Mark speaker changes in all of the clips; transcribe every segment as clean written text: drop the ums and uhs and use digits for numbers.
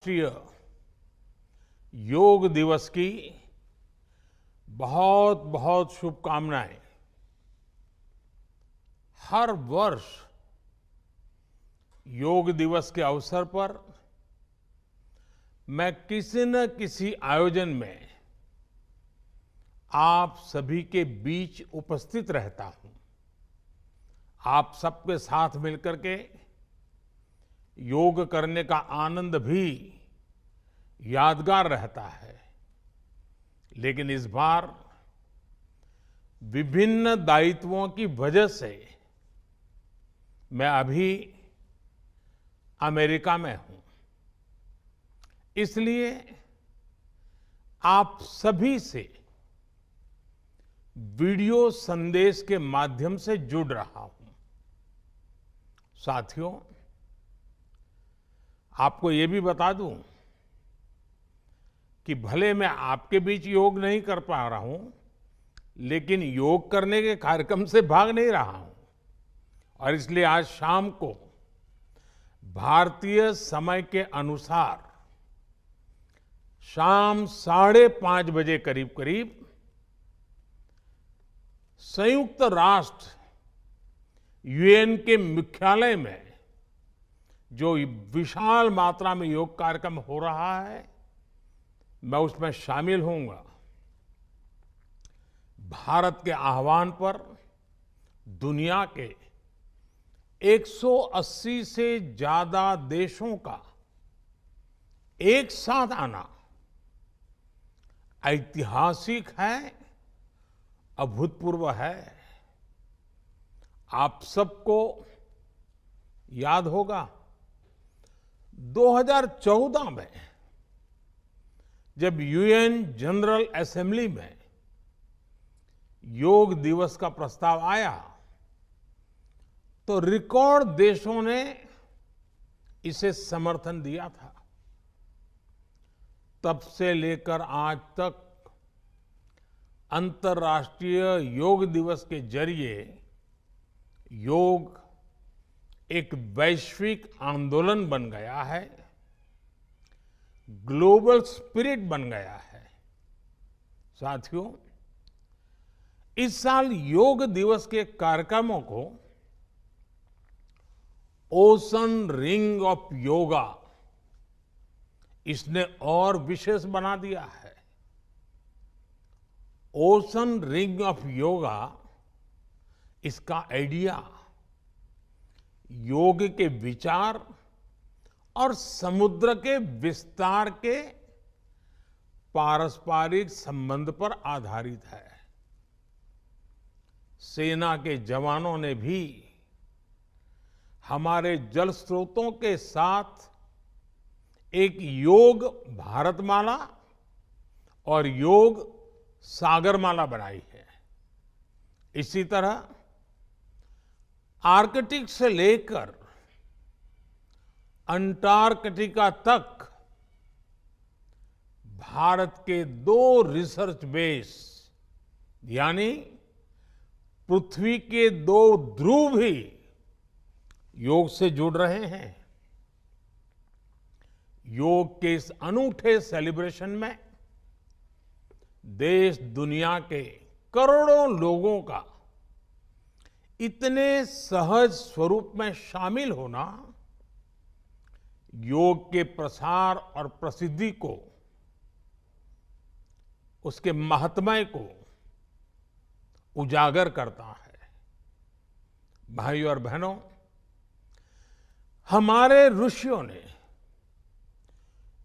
Speaker 1: राष्ट्रीय योग दिवस की बहुत बहुत शुभकामनाएं। हर वर्ष योग दिवस के अवसर पर मैं किसी न किसी आयोजन में आप सभी के बीच उपस्थित रहता हूं। आप सबके साथ मिलकर के योग करने का आनंद भी यादगार रहता है। लेकिन इस बार विभिन्न दायित्वों की वजह से मैं अभी अमेरिका में हूं। इसलिए आप सभी से वीडियो संदेश के माध्यम से जुड़ रहा हूं। साथियों, आपको ये भी बता दूं कि भले मैं आपके बीच योग नहीं कर पा रहा हूं, लेकिन योग करने के कार्यक्रम से भाग नहीं रहा हूं। और इसलिए आज शाम को भारतीय समय के अनुसार शाम 5:30 बजे करीब करीब संयुक्त राष्ट्र यूएन के मुख्यालय में जो विशाल मात्रा में योग कार्यक्रम हो रहा है, मैं उसमें शामिल होऊंगा। भारत के आह्वान पर दुनिया के 180 से ज्यादा देशों का एक साथ आना ऐतिहासिक है, अभूतपूर्व है। आप सबको याद होगा 2014 में जब यूएन जनरल असेंबली में योग दिवस का प्रस्ताव आया तो रिकॉर्ड देशों ने इसे समर्थन दिया था। तब से लेकर आज तक अंतर्राष्ट्रीय योग दिवस के जरिए योग एक वैश्विक आंदोलन बन गया है, ग्लोबल स्पिरिट बन गया है। साथियों, इस साल योग दिवस के कार्यक्रमों को ओशन रिंग ऑफ योगा इसने और विशेष बना दिया है। ओशन रिंग ऑफ योगा, इसका आइडिया योग के विचार और समुद्र के विस्तार के पारस्परिक संबंध पर आधारित है। सेना के जवानों ने भी हमारे जल स्रोतों के साथ एक योग भारतमाला और योग सागरमाला बनाई है। इसी तरह आर्कटिक से लेकर अंटार्कटिका तक भारत के 2 रिसर्च बेस यानी पृथ्वी के 2 ध्रुव भी योग से जुड़ रहे हैं। योग के इस अनूठे सेलिब्रेशन में देश दुनिया के करोड़ों लोगों का इतने सहज स्वरूप में शामिल होना योग के प्रसार और प्रसिद्धि को, उसके महात्म्य को उजागर करता है। भाइयों और बहनों, हमारे ऋषियों ने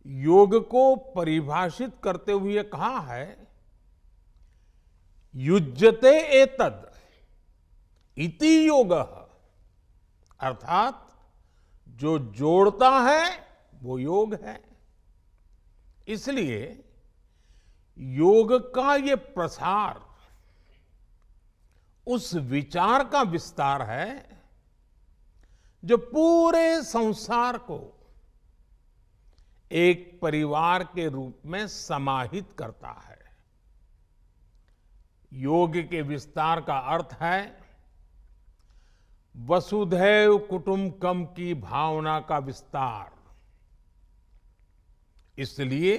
Speaker 1: योग को परिभाषित करते हुए कहा है, युज्यते एतद इति योगः, अर्थात जो जोड़ता है वो योग है। इसलिए योग का ये प्रसार उस विचार का विस्तार है जो पूरे संसार को एक परिवार के रूप में समाहित करता है। योग के विस्तार का अर्थ है वसुधैव कुटुंबकम की भावना का विस्तार। इसलिए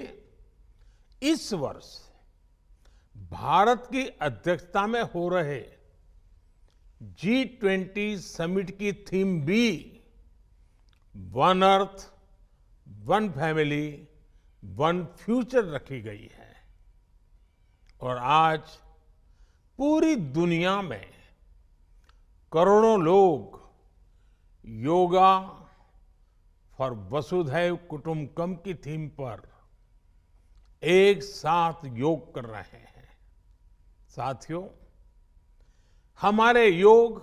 Speaker 1: इस वर्ष भारत की अध्यक्षता में हो रहे G20 समिट की थीम भी one earth, one family, one future रखी गई है। और आज पूरी दुनिया में करोड़ों लोग योगा फॉर वसुधैव कुटुंबकम की थीम पर एक साथ योग कर रहे हैं। साथियों, हमारे योग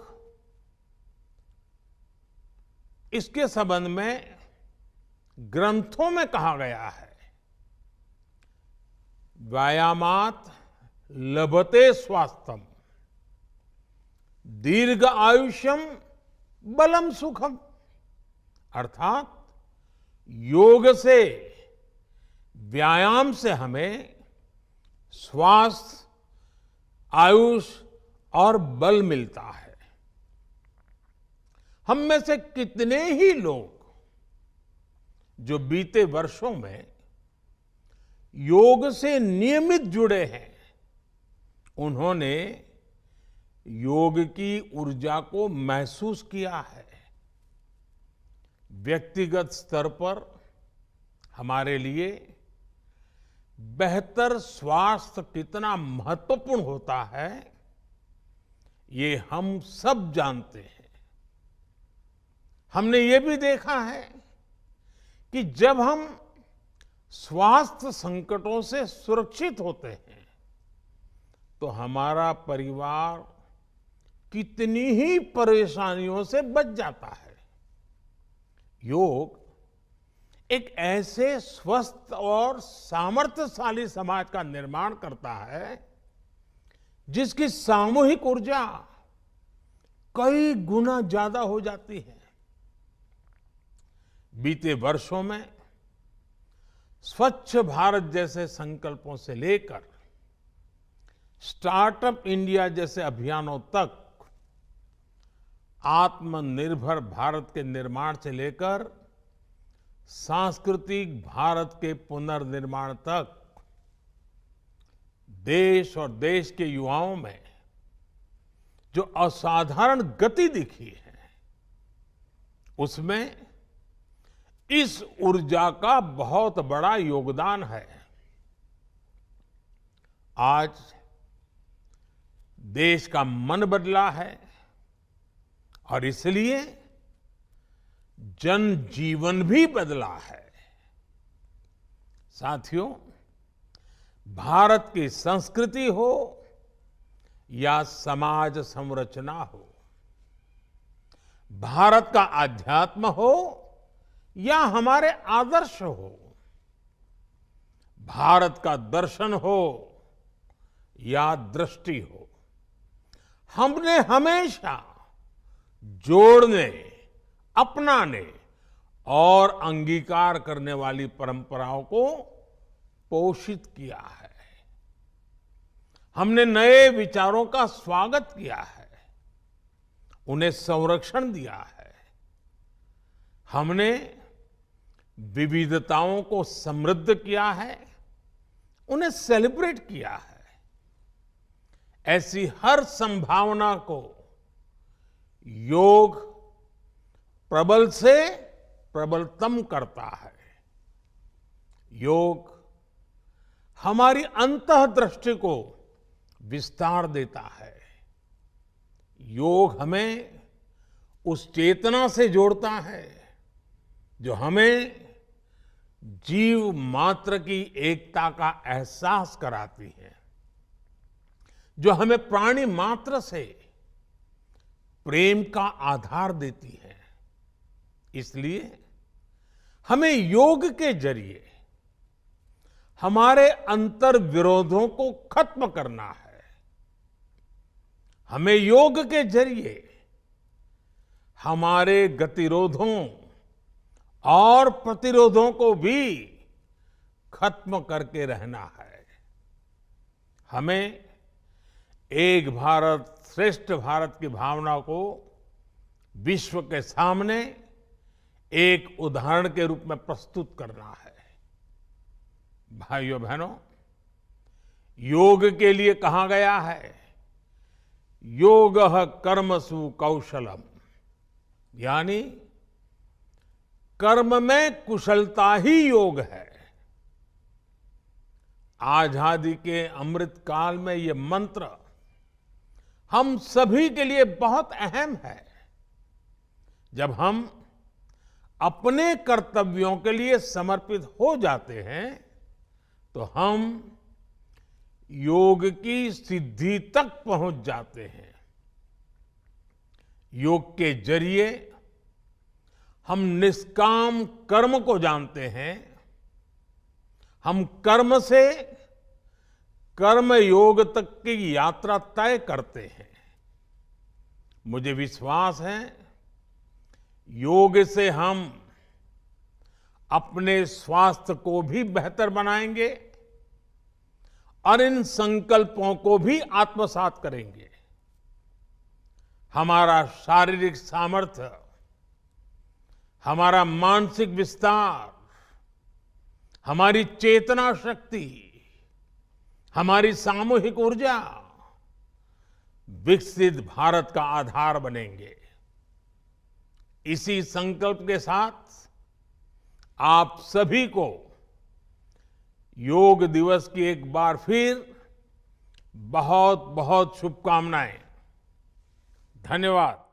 Speaker 1: इसके संबंध में ग्रंथों में कहा गया है, व्यायामात लभते स्वास्थ्यम, दीर्घ आयुष्यम बलम सुखम। अर्थात योग से, व्यायाम से हमें स्वास्थ्य, आयुष और बल मिलता है। हम में से कितने ही लोग जो बीते वर्षों में योग से नियमित जुड़े हैं, उन्होंने योग की ऊर्जा को महसूस किया है। व्यक्तिगत स्तर पर हमारे लिए बेहतर स्वास्थ्य कितना महत्वपूर्ण होता है, ये हम सब जानते हैं। हमने ये भी देखा है कि जब हम स्वास्थ्य संकटों से सुरक्षित होते हैं तो हमारा परिवार कितनी ही परेशानियों से बच जाता है। योग एक ऐसे स्वस्थ और सामर्थ्यशाली समाज का निर्माण करता है जिसकी सामूहिक ऊर्जा कई गुना ज्यादा हो जाती है। बीते वर्षों में स्वच्छ भारत जैसे संकल्पों से लेकर स्टार्टअप इंडिया जैसे अभियानों तक, आत्मनिर्भर भारत के निर्माण से लेकर सांस्कृतिक भारत के पुनर्निर्माण तक, देश और देश के युवाओं में जो असाधारण गति दिखी है, उसमें इस ऊर्जा का बहुत बड़ा योगदान है। आज देश का मन बदला है और इसलिए जनजीवन भी बदला है। साथियों, भारत की संस्कृति हो या समाज संरचना हो, भारत का आध्यात्म हो या हमारे आदर्श हो, भारत का दर्शन हो या दृष्टि हो, हमने हमेशा जोड़ने, अपनाने और अंगीकार करने वाली परंपराओं को पोषित किया है। हमने नए विचारों का स्वागत किया है, उन्हें संरक्षण दिया है। हमने विविधताओं को समृद्ध किया है, उन्हें सेलिब्रेट किया है। ऐसी हर संभावना को योग प्रबल से प्रबलतम करता है। योग हमारी अंतःदृष्टि को विस्तार देता है। योग हमें उस चेतना से जोड़ता है जो हमें जीव मात्र की एकता का एहसास कराती है, जो हमें प्राणी मात्र से प्रेम का आधार देती है। इसलिए हमें योग के जरिए हमारे अंतर विरोधों को खत्म करना है। हमें योग के जरिए हमारे गतिरोधों और प्रतिरोधों को भी खत्म करके रहना है। हमें एक भारत श्रेष्ठ भारत की भावना को विश्व के सामने एक उदाहरण के रूप में प्रस्तुत करना है। भाइयों बहनों, योग के लिए कहा गया है योगः कर्मसु कौशलम, यानी कर्म में कुशलता ही योग है। आजादी के अमृत काल में ये मंत्र हम सभी के लिए बहुत अहम है। जब हम अपने कर्तव्यों के लिए समर्पित हो जाते हैं तो हम योग की सिद्धि तक पहुंच जाते हैं। योग के जरिए हम निष्काम कर्म को जानते हैं। हम कर्म से कर्म योग तक की यात्रा तय करते हैं। मुझे विश्वास है योग से हम अपने स्वास्थ्य को भी बेहतर बनाएंगे और इन संकल्पों को भी आत्मसात करेंगे। हमारा शारीरिक सामर्थ्य, हमारा मानसिक विस्तार, हमारी चेतना शक्ति, हमारी सामूहिक ऊर्जा विकसित भारत का आधार बनेंगे। इसी संकल्प के साथ आप सभी को योग दिवस की एक बार फिर बहुत बहुत शुभकामनाएं। धन्यवाद।